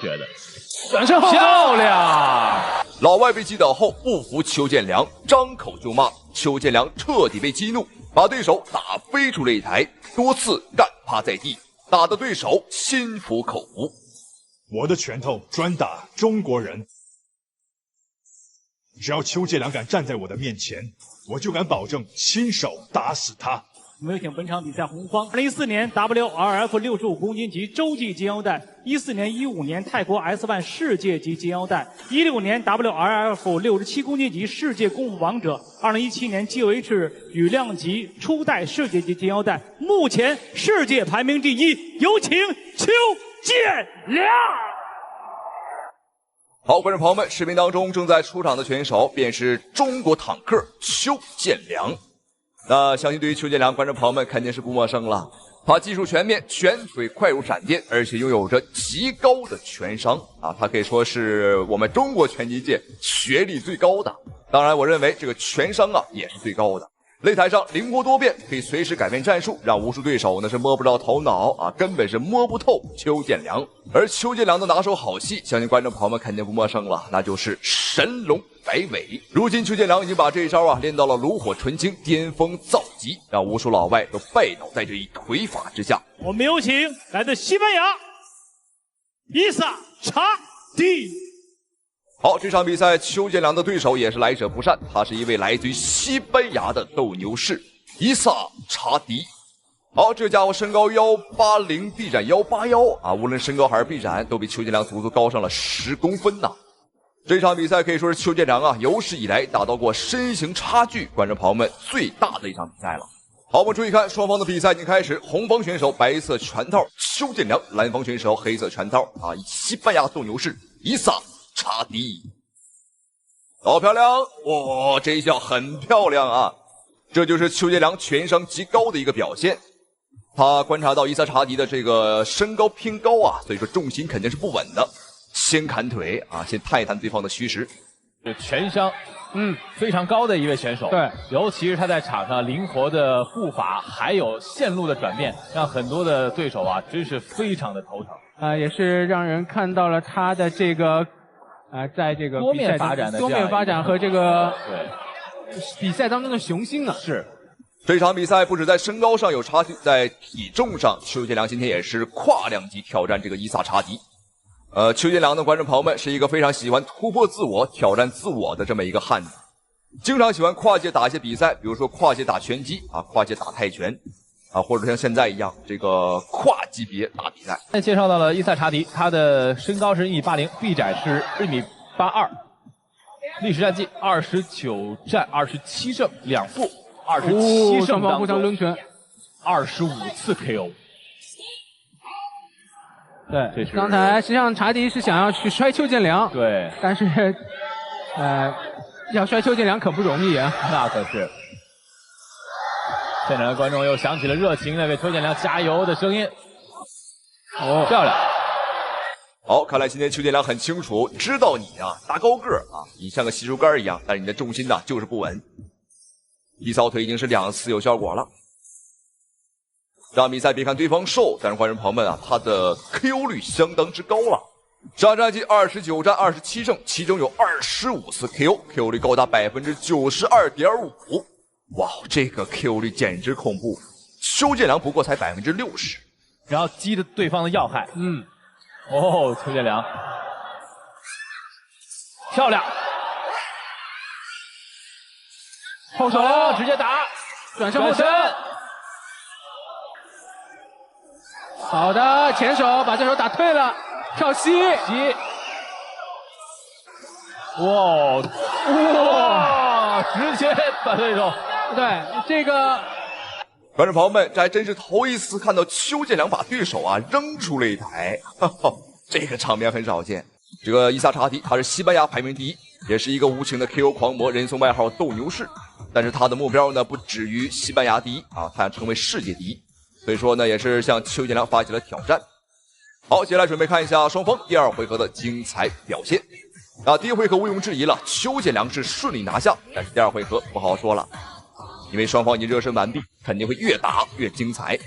覺得轉身漂亮。老外被擊倒後不服邱建良，張口就罵，邱建良徹底被激怒，把對手打飛出擂台，多次幹趴在地，打得對手心服口服。我的拳頭專打中國人，只要邱建良敢站在我的面前，我就敢保證親手打死他。我们有请本场比赛红方2014年 WRF 65公斤级洲际金腰带，14年、15年泰国 S1 世界级金腰带，16年 WRF 67公斤级世界功夫王者，2017年 GOH 羽量级初代世界级金腰带，目前世界排名第1，有请邱建良。好，观众朋友们，视频当中正在出场的选手便是中国坦克邱建良。那相信对于邱建良，观众朋友们肯定是不陌生了。他技术全面，拳腿快如闪电，而且拥有着极高的拳商啊！他可以说是我们中国拳击界学历最高的。当然，我認為這個拳商啊也是最高的。擂台上靈活多變，可以隨時改變戰術，讓無數對手呢是摸不着頭腦啊，根本是摸不透邱建良。而邱建良的拿手好戲，相信觀眾朋友們肯定不陌生了，那就是神龍擺尾。如今邱建良已經把這一招啊練到了爐火純青，巔峰造極，讓無數老外都拜倒在這一腿法之下。我們有請來自西班牙伊薩查迪。好，這場比賽邱建良的對手也是來者不善，他是一位來自於西班牙的鬥牛士伊薩查迪。好，這家伙身高180，臂展181啊，無論身高還是臂展都比邱建良足足高上了10公分吶。這場比賽可以說是邱建良啊有史以來打到過身形差距觀眾朋友們最大的一場比賽了。好，我們注意看雙方的比賽已經開始，紅方選手白色拳套邱建良，藍方選手黑色拳套啊，西班牙鬥牛士伊薩查迪。好漂亮，哇，這一下很漂亮啊！這就是邱建良拳商極高的一個表現。他觀察到伊薩查迪的這個身高偏高啊，所以說重心肯定是不穩的。先砍腿啊，先探一探對方的虛實。這拳商，非常高的一位選手。對，尤其是他在場上靈活的步伐，還有線路的轉變，讓很多的對手啊，真是非常的頭疼。也是讓人看到了他的這個，在這個多面發展和這個比賽當中的雄心啊。是。這場比賽不止在身高上有差距，在體重上，邱建良今天也是跨量級挑戰這個伊薩查迪。邱建良的觀眾朋友們是一個非常喜歡突破自我、挑戰自我的這麼一個漢子，經常喜歡跨界打一些比賽，比如說跨界打拳擊啊，跨界打泰拳啊，或者像現在一樣這個跨級別打比賽。介紹到了伊薩查迪，他的身高是1.80，臂展是1.82，歷史戰績29戰27勝2負，27勝當中25次 KO。對，剛才實際上查迪是想要去摔邱建良，對，但是，要摔邱建良可不容易啊，那可是。現場的觀眾又響起了熱情的為邱建良加油的聲音。哦，漂亮。好，看來今天邱建良很清楚，知道你啊大高個啊，你像個洗漱桿一樣，但是你的重心呢就是不穩。一掃腿已經是2次有效果了。這場比賽別看對方瘦，但是觀眾朋友們啊，他的 KO 率相當之高了。上戰績29戰27勝，其中有25次 KO 率高達92.5%。哇，這個 KO 率簡直恐怖。邱建良不過才60%，然後擊的對方的要害。哦，邱建良，漂亮，後手直接打，轉身後身。好的，前手把這手打退了，跳膝，哇，直接把對手，對這個觀眾朋友們，這還真是頭一次看到邱建良把對手啊扔出擂台，這個場面很少見。這個伊薩查迪他是西班牙排名第1，也是一個無情的 KO 狂魔，人送外號鬥牛士。但是他的目標呢不止於西班牙第1啊，他想成為世界第1。所以說呢，也是向邱建良發起了挑戰。好，接下來準備看一下雙方第2回合的精彩表現。第一回合毋庸置疑了，邱建良是順利拿下，但是第2回合不好說了，因為雙方已經熱身完畢，肯定會越打越精彩。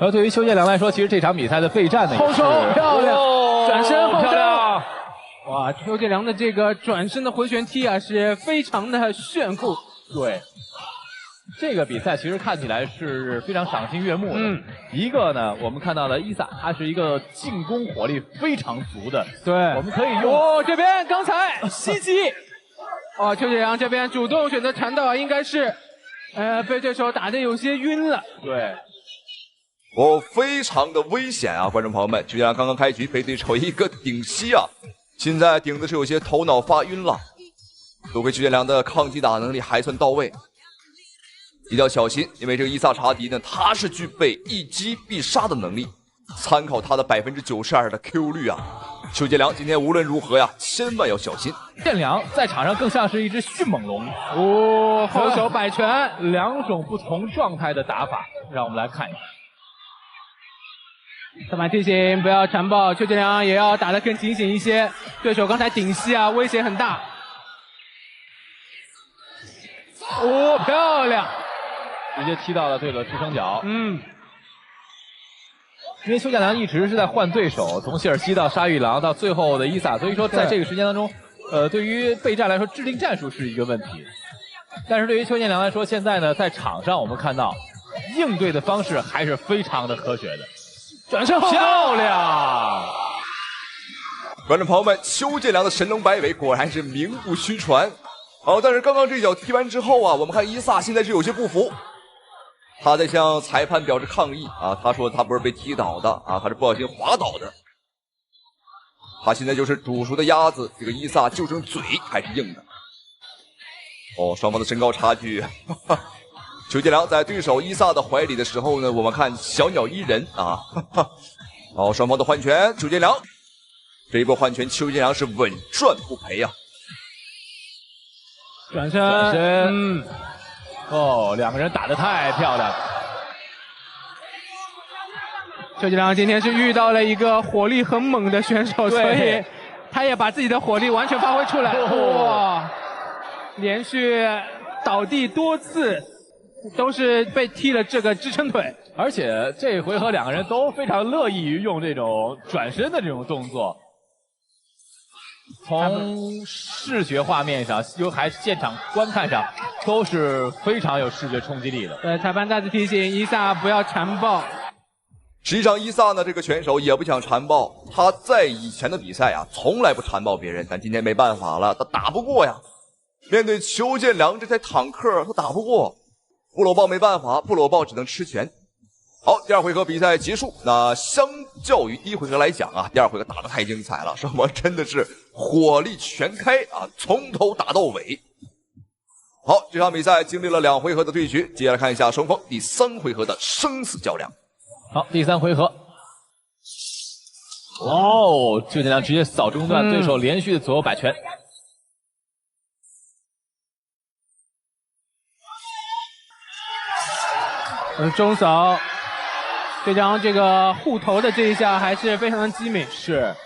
而对于邱建良来說，其實這場比賽的備戰呢，後手漂亮，轉身後漂亮。哇，邱建良的這個轉身的回旋踢啊，是非常的炫酷。對，這個比賽其實看起來是非常賞心悅目的。一個呢，我們看到了伊薩，他是一個進攻火力非常足的。對，我們可以用。這邊剛才襲擊。邱建良這邊主動選擇纏鬥啊，應該是，被對手打得有些暈了。對。非常的危險啊，觀眾朋友們！邱建良剛剛開局被對手一個頂膝啊，現在頂的是有些頭腦發暈了。多虧邱建良的抗擊打能力還算到位，一定要小心，因為這個伊薩查迪呢，他是具備一擊必殺的能力。參考他的92%的 Q 率啊，邱建良今天無論如何呀，千萬要小心。建良在場上更像是一隻迅猛龍後手擺拳，兩種不同狀態的打法，讓我們來看一看。上板提醒不要纏抱，邱建良也要打得更警醒一些。對手剛才頂膝啊，威脅很大。漂亮，直接踢到了對手的支撐腳。因為邱建良一直是在換對手，從謝爾西到沙玉郎到最後的伊薩，所以說在這個時間當中，對於備戰來說，制定戰術是一個問題。但是對於邱建良來說，現在呢，在場上我們看到應對的方式還是非常的科學的。轉身漂亮！觀眾朋友們，邱建良的神龍擺尾果然是名不虛傳。但是剛剛這一腳踢完之後啊，我們看伊薩現在是有些不服，他在向裁判表示抗議啊，他說他不是被踢倒的啊，他是不小心滑倒的。他現在就是煮熟的鴨子，這個伊薩就剩嘴還是硬的。雙方的身高差距。哈哈，邱建良在對手伊薩的懷裡的時候呢，我們看小鳥依人啊。雙方的換拳，邱建良這一波換拳，邱建良是穩賺不賠啊。轉身，兩個人打得太漂亮了。邱建良今天是遇到了一個火力很猛的選手，所以他也把自己的火力完全發揮出來。哇，連續倒地多次，都是被踢了這個支撐腿。而且這一回合兩個人都非常樂意於用這種轉身的這種動作。從視覺畫面上，還是現場觀看上，都是非常有視覺衝擊力的。對，裁判再次提醒伊薩不要纏抱。實際上，伊薩呢這個選手也不想纏抱，他在以前的比賽啊，從來不纏抱別人，但今天沒辦法了，他打不過呀。面對邱建良這台坦克，他打不過，不摟抱沒辦法，不摟抱只能吃拳。好，第二回合比賽結束。那相較於第一回合來講啊，第二回合打得太精彩了，双方真的是火力全開啊，從頭打到尾。好，這場比賽經歷了2回合的對決，接下來看一下雙方第3回合的生死較量。好，第3回合。邱建良直接掃中斷对手連續的左右擺拳。中掃。這張這個護頭的這一下還是非常的機敏，是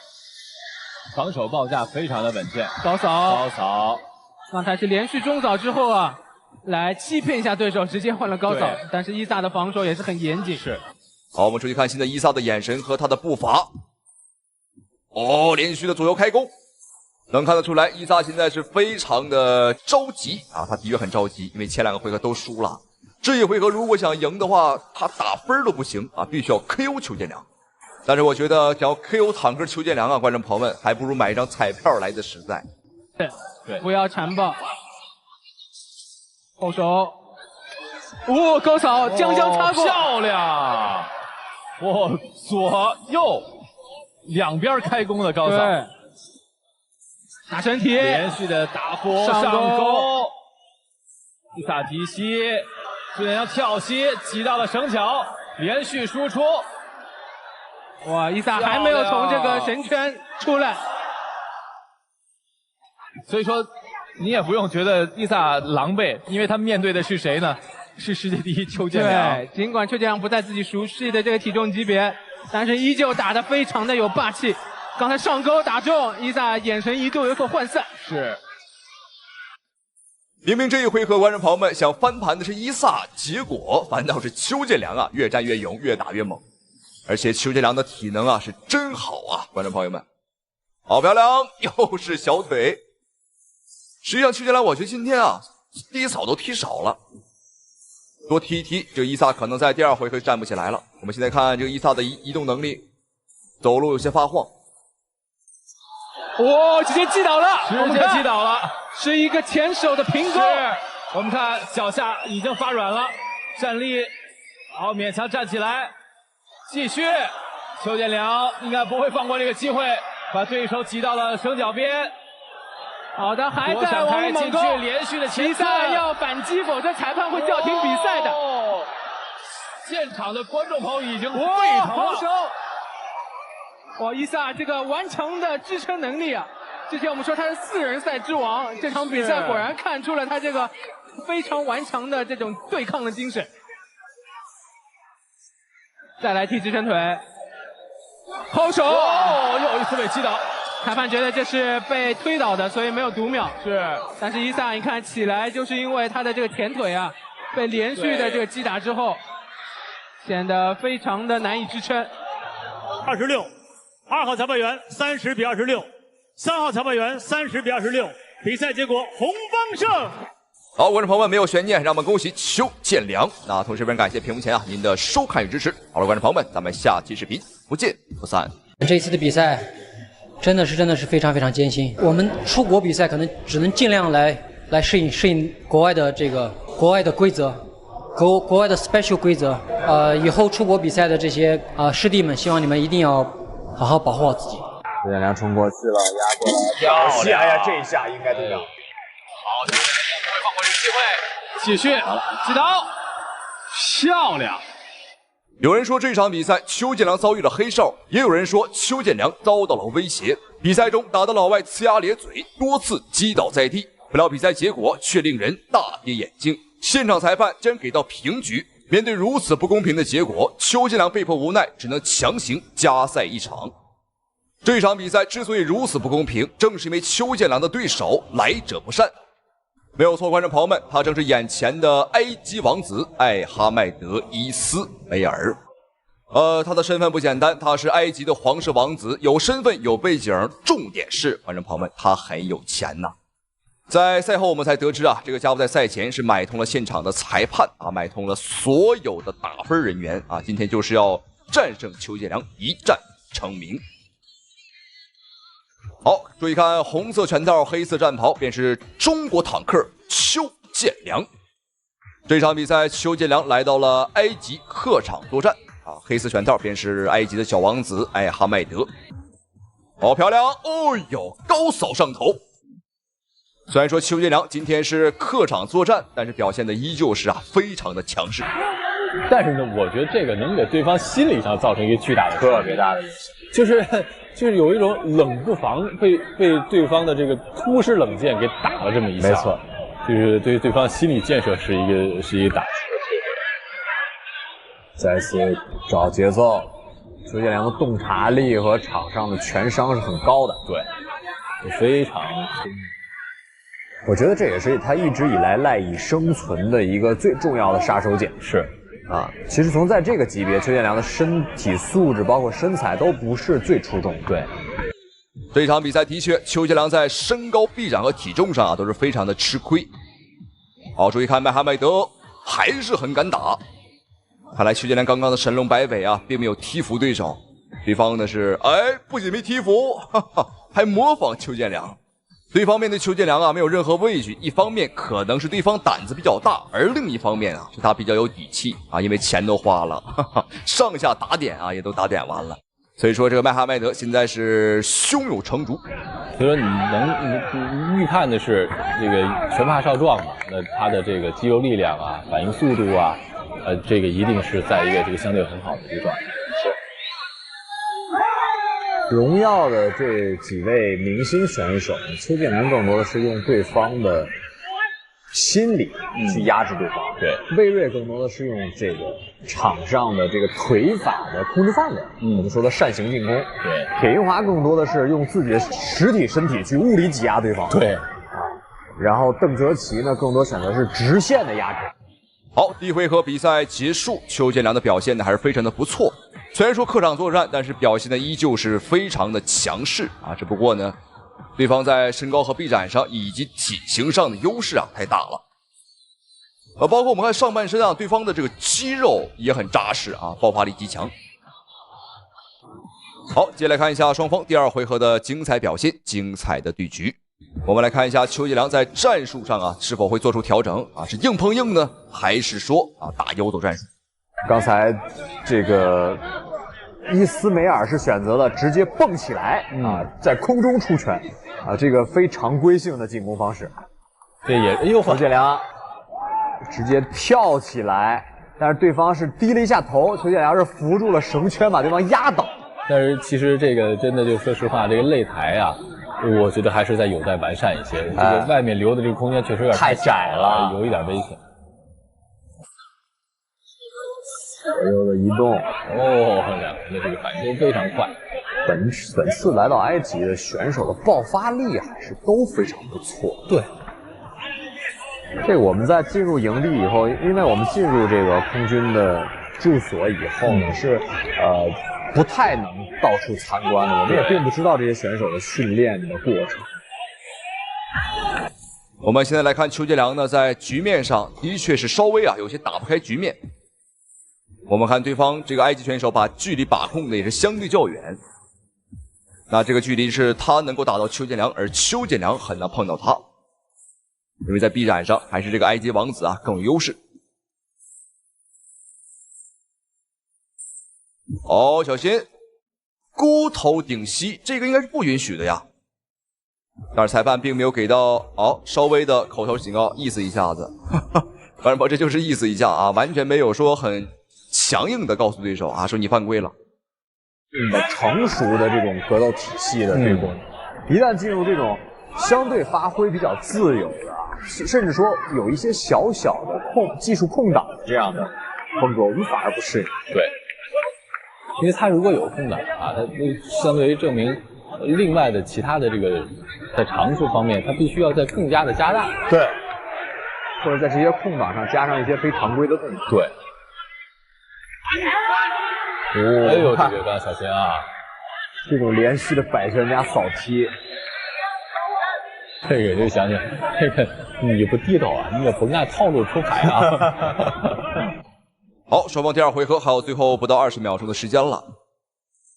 防守報價非常的穩健。高掃，剛才是連續中掃之後啊，來欺騙一下對手，直接換了高掃。但是伊薩的防守也是很嚴謹。是。好，我們出去看現在伊薩的眼神和他的步伐。連續的左右開弓，能看得出來伊薩現在是非常的着急啊，他的確很着急，因為前2個回合都輸了。這一回合如果想贏的話，他打分都不行啊，必須要 KO 邱建良。但是我覺得想要 KO 坦克邱建良啊，觀眾朋友們還不如買一張彩票來的實在。對，不要纏抱。後手，高掃，將擦過，漂亮！左右兩邊開弓的高掃，打身體，連續的打波上勾，伊薩提膝。邱建良跳膝擠到了繩橋，連續輸出。哇，伊薩還沒有從這個神圈出來，所以說你也不用覺得伊薩狼狽，因為他面對的是誰呢？是世界第一邱建良。對，儘管邱建良不在自己熟悉的這個體重級別，但是依舊打得非常的有霸氣。剛才上勾打中，伊薩眼神一度有所渙散。是。明明这一回合觀眾朋友們想翻盤的是伊薩，結果反倒是邱建良啊，越戰越勇，越打越猛。而且邱建良的體能啊是真好啊，觀眾朋友們，好漂亮，又是小腿。實際上邱建良我覺得今天啊第一掃都踢少了，多踢一踢，這個伊薩可能在第二回合站不起來了。我們現在看這個伊薩的移動能力，走路有些發晃。哇，直接擊倒了，直接擊倒了，是一個前手的平勾。我們看腳下已經發軟了，站立，好勉強站起來，繼續。邱建良應該不會放過這個機會，把對手擠到了繩腳邊。好的，還在往裡猛攻，連續的前比賽要反擊，否則裁判會叫停比賽的。現場的觀眾朋友已經沸騰了。哇，伊薩這個頑強的支撐能力啊！之前我們說他是4人賽之王，這場比賽果然看出了他這個非常頑強的這種對抗的精神。再來踢支撐腿，後手，又一次被擊倒。裁判覺得這是被推倒的，所以沒有讀秒。是，但是伊薩你看起來就是因為他的這個前腿啊，被連續的這個擊打之後，顯得非常的難以支撐。26。2號裁判員30比26，3號裁判員30比26，比賽結果紅方勝。好，觀眾朋友們沒有懸念，讓我們恭喜邱建良。那同時非常感謝屏幕前您的收看與支持。好了，觀眾朋友們，咱們下期視頻不見不散。這一次的比賽真的是非常艱辛。我們出國比賽可能只能盡量來適應國外的這個國外的規則，國外的 special 規則。以後出國比賽的這些師弟們，希望你們一定要好好保護好自己。邱建良衝過去了，壓過來，漂亮！哎呀，這一下應該對了。好，不會放過這個機會，繼續擊倒，漂亮。有人說這場比賽邱建良遭遇了黑哨，也有人說邱建良遭到了威脅。比賽中打得老外呲牙咧嘴，多次擊倒在地，不料比賽結果卻令人大跌眼鏡。現場裁判竟然給到平局。面對如此不公平的結果，邱建良被迫無奈，只能強行加賽一場。這場比賽之所以如此不公平，正是因為邱建良的對手來者不善。沒有錯，觀眾朋友們，他正是眼前的埃及王子艾哈邁德·伊斯梅爾。他的身份不簡單，他是埃及的皇室王子，有身份有背景，重點是，觀眾朋友們，他很有錢吶。在賽後我們才得知啊，這個家伙在賽前是買通了現場的裁判啊，買通了所有的打分人員啊，今天就是要戰勝邱建良，一戰成名。好，注意看紅色拳套黑色戰袍，便是中國坦克邱建良。這場比賽邱建良來到了埃及客場作戰啊，黑色拳套便是埃及的小王子艾哈邁德。好漂亮，哦呦，高掃上頭。雖然說邱建良今天是客場作戰，但是表現的依舊是非常的強勢。但是呢，我覺得這個能給對方心理上造成一個巨大的特別大的影響，就是有一種冷不防被對方的這個突施冷箭給打了這麼一下。沒錯，就是對對方心理建設是一個打擊。再次找節奏，邱建良的洞察力和場上的全傷是很高的。對，非常。我覺得這也是他一直以來賴以生存的一個最重要的殺手鐧。是啊，其實從在這個級別，邱建良的身體素質包括身材都不是最出眾。對，這場比賽的確，邱建良在身高、臂展和體重上都是非常的吃虧。好，注意看麥哈邁德還是很敢打。看來邱建良剛剛的神龍擺尾啊，並沒有踢服對手。對方呢是不僅沒踢服，還模仿邱建良。對方面對邱建良啊，沒有任何畏懼。一方面可能是對方膽子比較大，而另一方面啊，是他比較有底氣啊，因為錢都花了，上下打點啊也都打點完了。所以說這個麥哈邁德現在是胸有成竹。所以說你預判的是這個拳怕少壯嘛，那他的這個肌肉力量啊、反應速度啊，這個一定是在一個這個相對很好的一個狀態。榮耀的這幾位明星選手，邱建良更多的是用對方的心理去壓制對方。對，魏睿更多的是用這個場上的這個腿法的控制範圍。我們說的扇形進攻。對，鐵英華更多的是用自己的實體身體去物理擠壓對方。對，然后邓哲奇呢，更多选择是直线的压制。好，第一回合比赛结束，邱建良的表现呢还是非常的不错。虽然说客场作战，但是表现的依旧是非常的强势啊。只不过呢，对方在身高和臂展上以及体型上的优勢啊太大了。包括我们看上半身啊，对方的这个肌肉也很扎实啊，爆发力极强。好，接下来看一下双方第二回合的精彩表现，精彩的对局。我们来看一下邱建良在战術上啊是否会做出調整啊？是硬碰硬呢，還是說啊打游走戰術？剛才這個伊斯梅爾是選擇了直接蹦起來啊，在空中出拳啊，這個非常規性的進攻方式。這也邱建良直接跳起來，但是對方是低了一下頭，邱建良是扶住了繩圈，把對方壓倒。但是其實這個真的就說實話，這個擂台啊。我覺得還是在有待完善一些，這個外面留的這個空間確實有點太窄了，有一點危險。左右的移動，兩個人的這個反應都非常快。本次來到埃及的選手的爆發力還是都非常不錯。對，這個我們在進入營地以後，因為我們進入這個空軍的住所以後呢，是不太能到處參觀的，我們也並不知道這些選手的訓練的過程。我們現在來看邱建良呢，在局面上的確是稍微啊有些打不開局面。我們看對方這個埃及選手把距離把控的也是相對較遠，那這個距離是他能夠打到邱建良，而邱建良很難碰到他，因為在臂展上還是這個埃及王子啊更有優勢。哦，小心，孤頭頂膝，這個應該是不允許的呀。但是裁判並沒有給到稍微的口頭警告，意思一下子。反正這就是意思一下啊，完全沒有說很強硬的告訴對手啊，說你犯規了。成熟的這種格鬥體系的這種，一旦進入這種相對發揮比較自由的，甚至說有一些小小的技術空檔這樣的風格，我們反而不適應。對。因為他如果有空檔啊，他相對於證明另外的其他的這個在長處方面，他必須要再更加的加大。對，或者在這些空檔上加上一些非常規的動作。對。哎呦，這個剛小心啊！這種連續的擺拳加掃踢，這個就想想，這個你不低頭啊，你也不按套路出牌啊。好，雙方第二回合還有最後不到20秒鐘的時間了，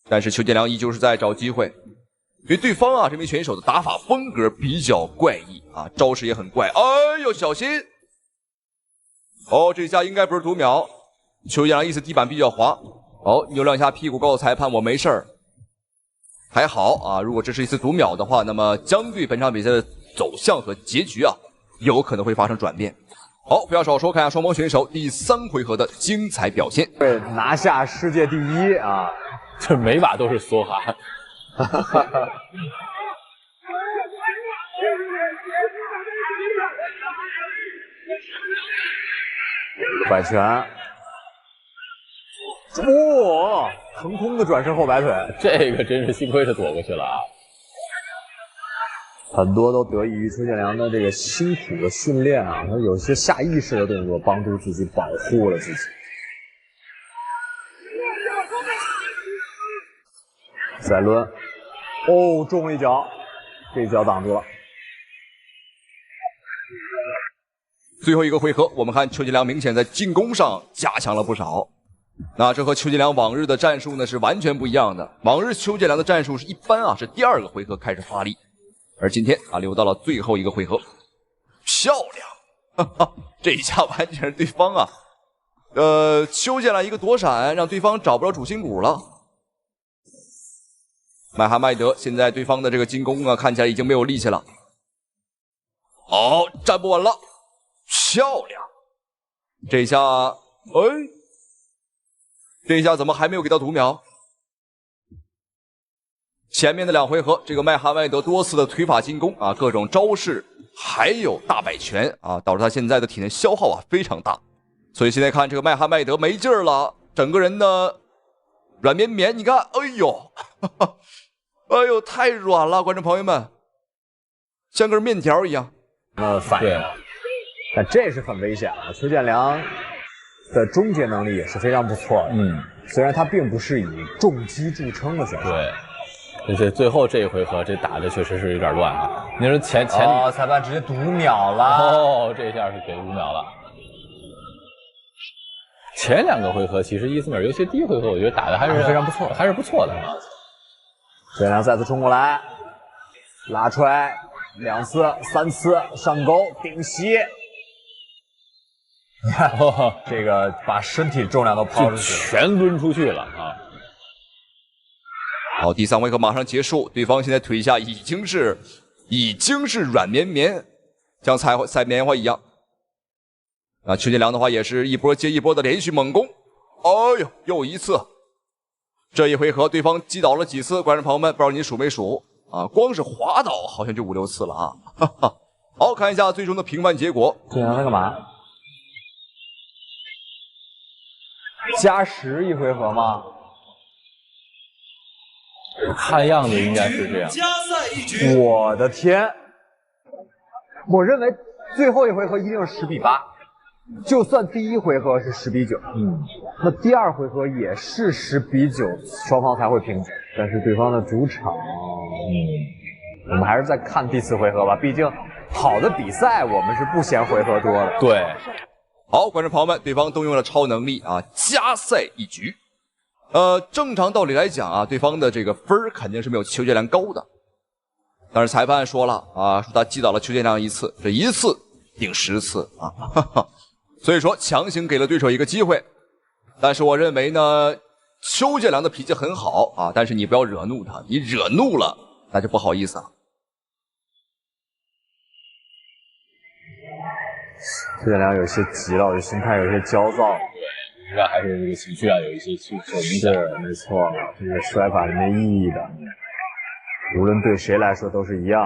但是邱建良依舊是在找機會，因為對方啊這名選手的打法風格比較怪異啊，招式也很怪。哎呦，小心！哦，這下應該不是讀秒，邱建良意思地板比較滑。哦，扭兩下屁股告訴裁判我沒事兒，還好啊。如果這是一次讀秒的話，那麼將對本場比賽的走向和結局啊，有可能會發生轉變。好，不要少說，看一下雙方選手第3回合的精彩表現。對，拿下世界第1啊，這每把都是梭哈。擺拳，哇，騰空的轉身後擺腿，這個真是幸虧是躲過去了啊。很多都得益於邱建良的這個辛苦的訓練啊，他有些下意識的動作幫助自己保護了自己。再掄，哦，中一腳，這一腳擋住了。最後一個回合，我們看邱建良明顯在進攻上加強了不少。那這和邱建良往日的戰術呢是完全不一樣的。往日邱建良的戰術是一般啊，是第2個回合開始發力。而今天啊，留到了最後一個回合，漂亮！哈哈，這一下完全是對方啊，邱建良一個躲閃，讓對方找不着主心骨了。麥哈邁德現在對方的這個進攻啊，看起來已經沒有力氣了。好，站不穩了，漂亮！這一下，這一下怎麼還沒有給到讀秒？前面的2回合，這個麥哈邁德多次的腿法進攻啊，各種招式，還有大擺拳啊，導致他現在的體能消耗啊非常大。所以現在看這個麥哈邁德沒勁兒了，整個人呢軟綿綿，你看，哎呦，哎呦，太軟了，觀眾朋友們，像根麵條一樣。反应。但這是很危險的。邱建良的终結能力也是非常不錯的。虽然他並不是以重擊著稱的選手。对。而且最後這一回合，这打的確實是有點亂啊！你說前裁判直接讀秒了。哦，這下是給5秒了。前2個回合其實伊斯梅爾，尤其第一回合，我覺得打的還是非常不錯，还是不錯的。邱建良再次衝過來，拉踹2次、3次上勾頂膝。你看，這個把身體重量都拋出去，全掄出去了啊！好，第3回合馬上結束，對方現在腿下已經是軟綿綿，像採棉花一樣。啊，邱建良的話也是一波接一波的連續猛攻。哎呦，又一次！這一回合对方擊倒了幾次，觀眾朋友們，不知道你數沒數啊？光是滑倒好像就5、6次了啊！哈哈。好，看一下最終的評判結果。邱建良在幹嘛？加時一回合嗎？看樣子應該是這樣。我的天！我認為最後一回合一定是10比8，就算第一回合是10比9，那第2回合也是10比9，雙方才會平局。但是對方的主場，我們還是再看第4回合吧，畢竟好的比賽我們是不嫌回合多的。對，好，觀眾朋友們，對方動用了超能力啊，加賽一局。正常道理來講啊，對方的這個分肯定是沒有邱建良高的，但是裁判說了啊，說他擊倒了邱建良1次，這1次頂10次啊，哈哈，所以說強行給了對手一個機會。但是我認為呢，邱建良的脾氣很好啊，但是你不要惹怒他，你惹怒了那就不好意思了。邱建良有些急了，我的心態有些焦躁。應該還是這個情緒啊，有一些受影響。是，沒錯，這個摔法是沒意義的，無論對誰來說都是一樣。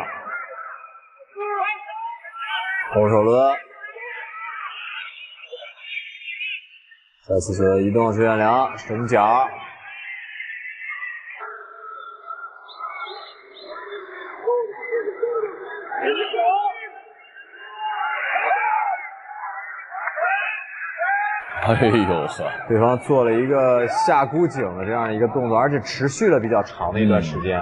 後手掄，再次是移動邱建良，繩腳。哎呦呵！對方做了一個下箍頸的這樣一個動作，而且持續了比較長的一段時間。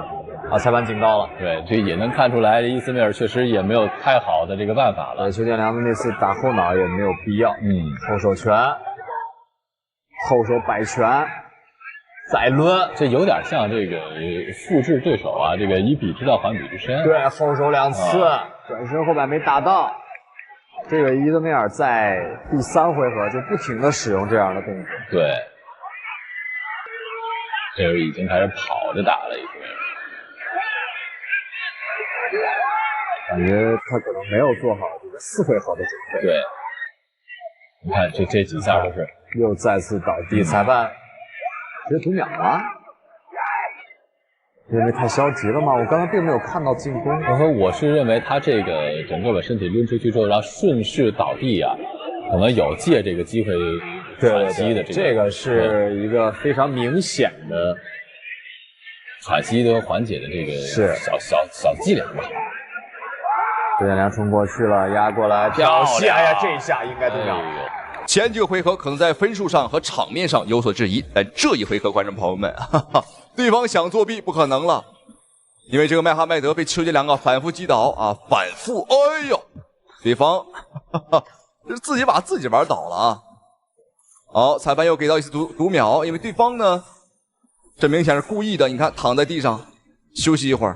啊，裁判警告了。對，這也能看出來，伊斯梅爾確實也沒有太好的這個辦法了。邱建良的那次打後腦也沒有必要。後手拳，後手擺拳，再掄，這有點像這個複製對手啊，這個以彼之道還彼之身。對，後手2次，轉身後擺沒打到。這個伊德梅爾在第3回合就不停的使用這樣的動作。對，這會兒已經開始跑着打了，已經。感覺他可能沒有做好這個4回合的準備。對，你看這幾下都是又再次倒地，裁判直接讀秒了。因為太消極了嗎？我剛才並沒有看到進攻。我是認為他這個整個把身體掄出去之後，然後順勢倒地啊，可能有借這個機會喘息的這個是一個非常明顯的喘息的緩解的這個小伎倆吧。邱建良衝過去了，壓過來，跳起！哎呀，這一下應該讀秒。前幾個回合可能在分數上和場面上有所質疑，但這一回合，觀眾朋友們，哈哈，對方想作弊不可能了，因為這個麥哈邁德被邱建良反覆擊倒啊，反覆，哎呦，對方哈哈，這自己把自己玩倒了啊。好，裁判又給到一次讀秒，因為對方呢，這明顯是故意的，你看躺在地上休息一會兒。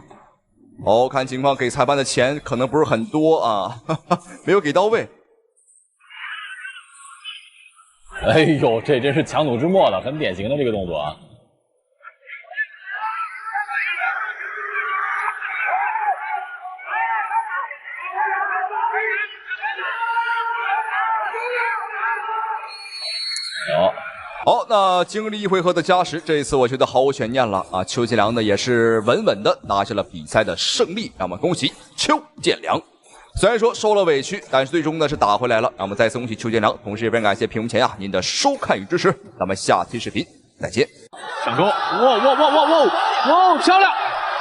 哦，看情況給裁判的錢可能不是很多啊，哈哈，沒有給到位。哎呦，這真是強弩之末了，很典型的這個動作啊。好，那經歷一回合的加時，這一次我覺得毫無懸念了啊！邱建良呢也是穩穩的拿下了比賽的勝利，讓我們恭喜邱建良。雖然說受了委屈，但是最終呢是打回來了，讓我們再次恭喜邱建良。同時也非常感謝屏幕前啊您的收看與支持，咱們下期視頻再見。上勾，哇，漂亮！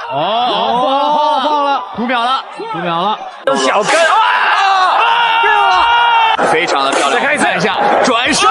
放了，读秒了，小跟啊！非常的漂亮。再看一下转身，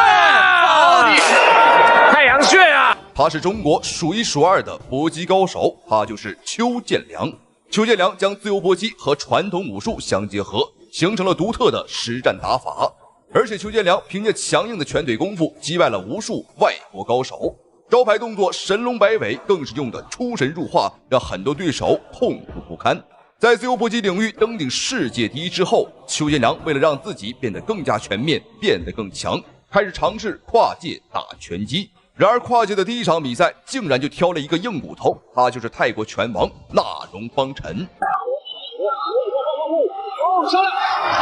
太陽穴啊！他是中国数一数二的搏擊高手，他就是邱建良。邱建良将自由搏擊和傳統武術相結合，形成了獨特的實戰打法。而且邱建良憑借強硬的拳腿功夫，擊敗了無數外國高手。招牌動作神龍擺尾更是用得出神入化，讓很多對手痛苦不堪。在自由搏擊領域登頂世界第一之後，邱建良為了讓自己變得更加全面，變得更強，開始嘗試跨界打拳擊。然而跨界的第一場比賽竟然就挑了一個硬骨頭，他就是泰國拳王納榮邦辰。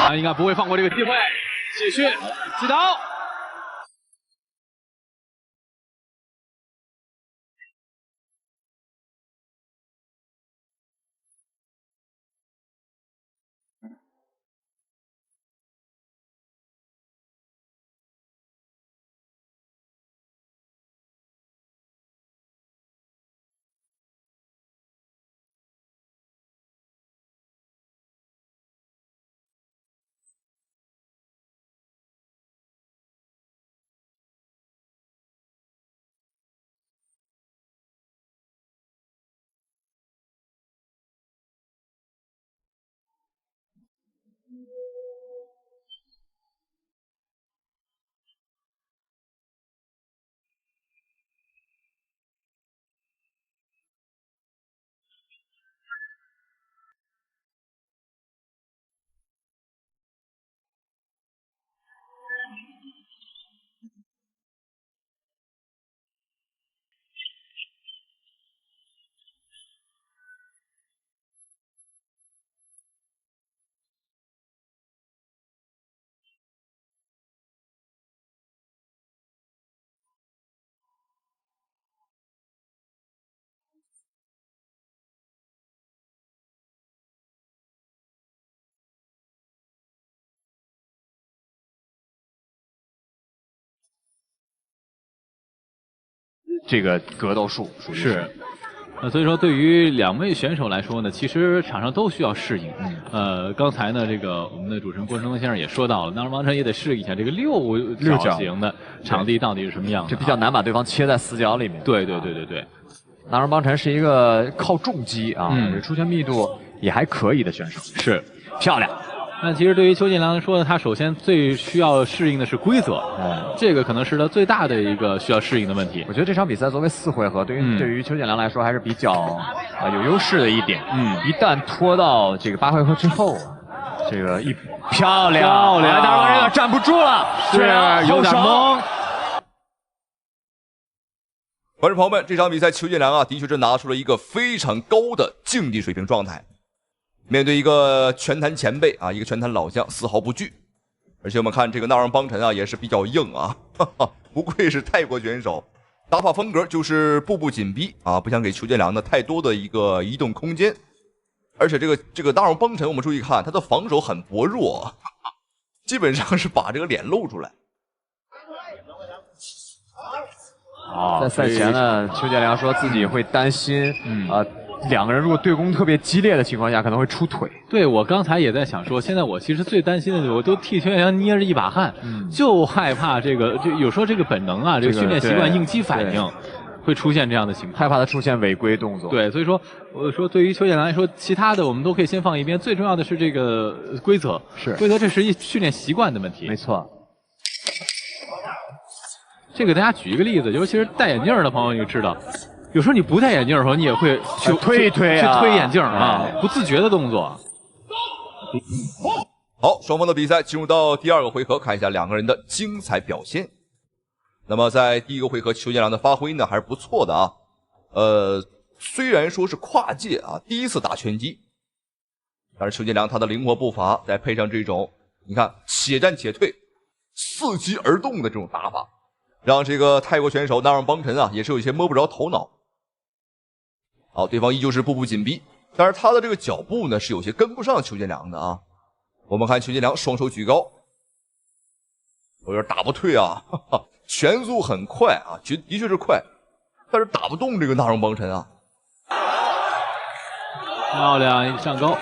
他應該不會放過這個機會，繼續擊倒。这个格鬥術屬於是。所以說對於兩位選手來說呢，其實場上都需要適應。剛才呢，這個我們的主持人郭成東先生也說到了，納榮邦辰也得適應一下這個六角形的場地到底是什麼樣的。這比較難把對方切在死角裡面。對。納榮邦辰是一個靠重擊啊，出拳密度也還可以的選手。是，漂亮。那其實對於邱建良來說呢，他首先最需要適應的是規則，這個可能是他最大的一個需要適應的問題。我覺得這場比賽作為4回合，對於邱建良來說還是比較有優勢的一點。一旦拖到這個8回合之後，這個一漂亮，納榮邦辰站不住了，是有點懵。觀眾朋友們，這場比賽邱建良啊，的確是拿出了一個非常高的競技水平狀態。面對一個拳壇前輩啊，一個拳壇老將，絲毫不懼。而且我們看這個納榮邦辰啊，也是比較硬啊，不愧是泰國選手，打法風格就是步步緊逼啊，不想給邱建良呢太多的一個移動空間。而且這個納榮邦辰，我們注意看他的防守很薄弱，基本上是把這個臉露出來。在賽前呢，邱建良說自己會擔心，兩個人如果對攻特別激烈的情況下，可能會出腿。對，我剛才也在想說，現在我其實最擔心的，我都替邱建良捏着一把汗，就害怕這個，就有時候這個本能啊，這個訓練習慣、應激反應會出現這樣的情況，害怕他出現違規動作。對，所以說我說對於邱建良來說，其他的我們都可以先放一邊，最重要的是這個規則。是規則，這是訓練習慣的問題。沒錯。這個大家舉一個例子，尤其是戴眼鏡的朋友，你就知道。有時候你不戴眼鏡的時候，你也會去推眼鏡啊，不自覺的動作。好，雙方的比賽進入到第2個回合，看一下兩個人的精彩表現。那麼在第1個回合，邱建良的發揮呢還是不錯的啊。雖然說是跨界啊，第一次打拳擊，但是邱建良他的靈活步伐，再配上這種你看且戰且退、伺機而動的這種打法，讓這個泰國選手納榮邦辰啊也是有一些摸不着頭腦。好，對方依舊是步步緊逼，但是他的這個腳步呢是有些跟不上邱建良的啊。我們看邱建良雙手舉高，有點打不退啊，拳速很快啊，的確是快，但是打不動這個納榮邦辰啊。漂亮，上勾，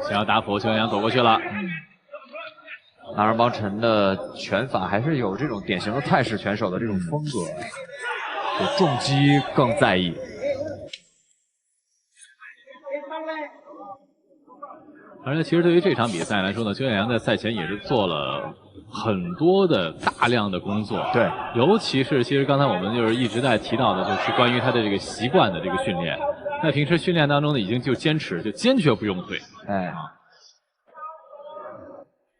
想要打俯，邱建良走過去了。纳荣邦辰的拳法还是有这种典型的泰式拳手的这种风格，有重击更在意。而且，其实对于这场比赛来说呢，邱建良在赛前也是做了很多的大量的工作。对，尤其是其实刚才我们就是一直在提到的，就是关于他的这个习惯的这个训练。在平时训练当中呢，已经就坚決不用退。哎。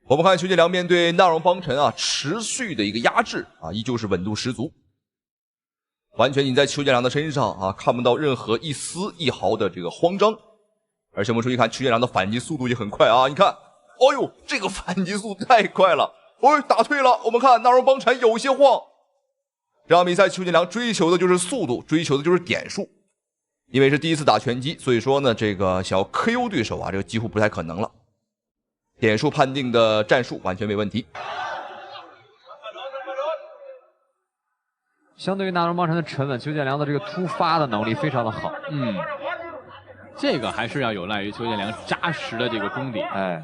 我们看邱建良面对纳荣邦辰啊，持續的一個壓制啊，依舊是穩度十足。完全你在邱建良的身上啊，看不到任何一絲一毫的這個慌張。而且我們注意看邱建良的反擊速度也很快啊，你看，哦呦，這個反擊速度太快了，哦，打退了。我們看納榮邦辰有些晃。這場比賽邱建良追求的就是速度，追求的就是點數。因為是第一次打拳擊，所以說呢，這個想要 KO 對手啊，這個幾乎不太可能了。點數判定的戰術完全沒問題。相對於納榮邦辰的沉穩，邱建良的這個突發的能力非常的好。這個還是要有賴於邱建良扎實的這個功底。哎，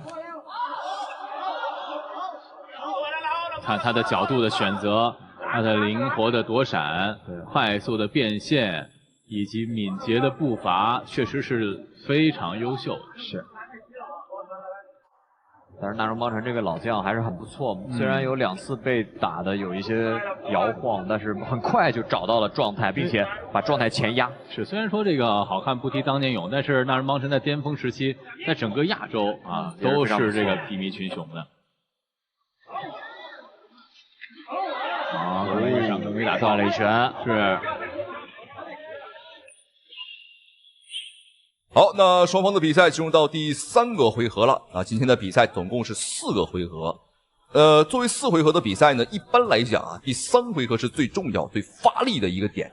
看他的角度的選擇，他的靈活的躲閃，快速的變現，以及敏捷的步伐，確實是非常優秀。是。但是納榮邦辰這個老將還是很不錯，雖然有2次被打的有一些搖晃，但是很快就找到了狀態，並且把狀態前壓。是，雖然說這個好漢不提當年勇，但是納榮邦辰在巔峰時期，在整個亞洲啊都是這個睥睨群雄的。啊，位置上終於打斷了一拳，是。好，那雙方的比賽進入到第3個回合了啊！今天的比賽總共是4個回合，作為4回合的比賽呢，一般來講啊，第3回合是最重要、最發力的一個點。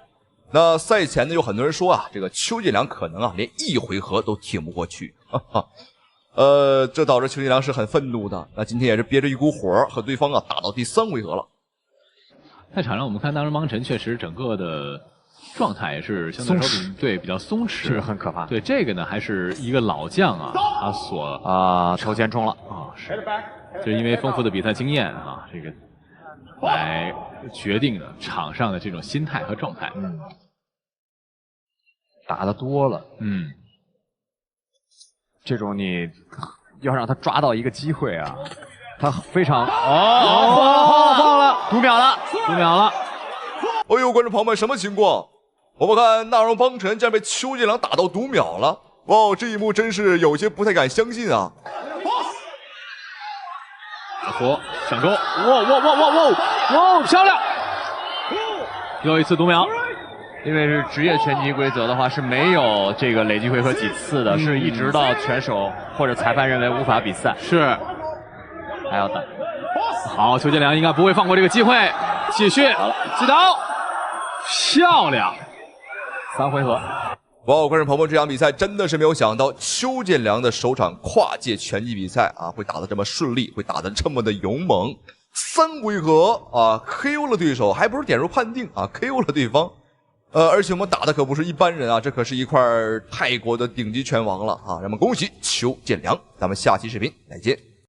那賽前呢，有很多人說啊，這個邱建良可能啊，連1回合都挺不過去，哈哈。這導致邱建良是很憤怒的。那今天也是憋着一股火和對方啊打到第3回合了。在場上我們看納榮邦辰確實整個的狀態也是相對來說比較鬆弛，是很可怕。對，這個呢還是一個老將啊，他所抽肩衝了啊，是，就是因為豐富的比賽經驗啊，這個來決定了場上的這種心態和狀態。打得多了，這種你要讓他抓到一個機會啊，他非常放了，5秒了，5秒了。哎呦，觀眾朋友們，什麼情況？我們看納榮邦辰竟然被邱建良打到5秒了，哇，這一幕真是有些不太敢相信啊！火上鈎，哇，漂亮！又一次5秒，因為是職業拳擊規則的話是沒有這個累計回合幾次的，是一直到拳手或者裁判認為無法比賽，是還要打。好，邱建良應該不會放過這個機會，繼續擊倒，漂亮！3回合。哇，觀眾朋友們，這場比賽真的是沒有想到，邱建良的首場跨界拳擊比賽啊，會打得這麼順利，會打得這麼的勇猛。3回合啊 ，KO 了對手，還不是點數判定啊 ，KO 了對方。而且我們打的可不是一般人啊，這可是一塊泰國的頂級拳王了啊！咱們恭喜邱建良，咱們下期視頻再見。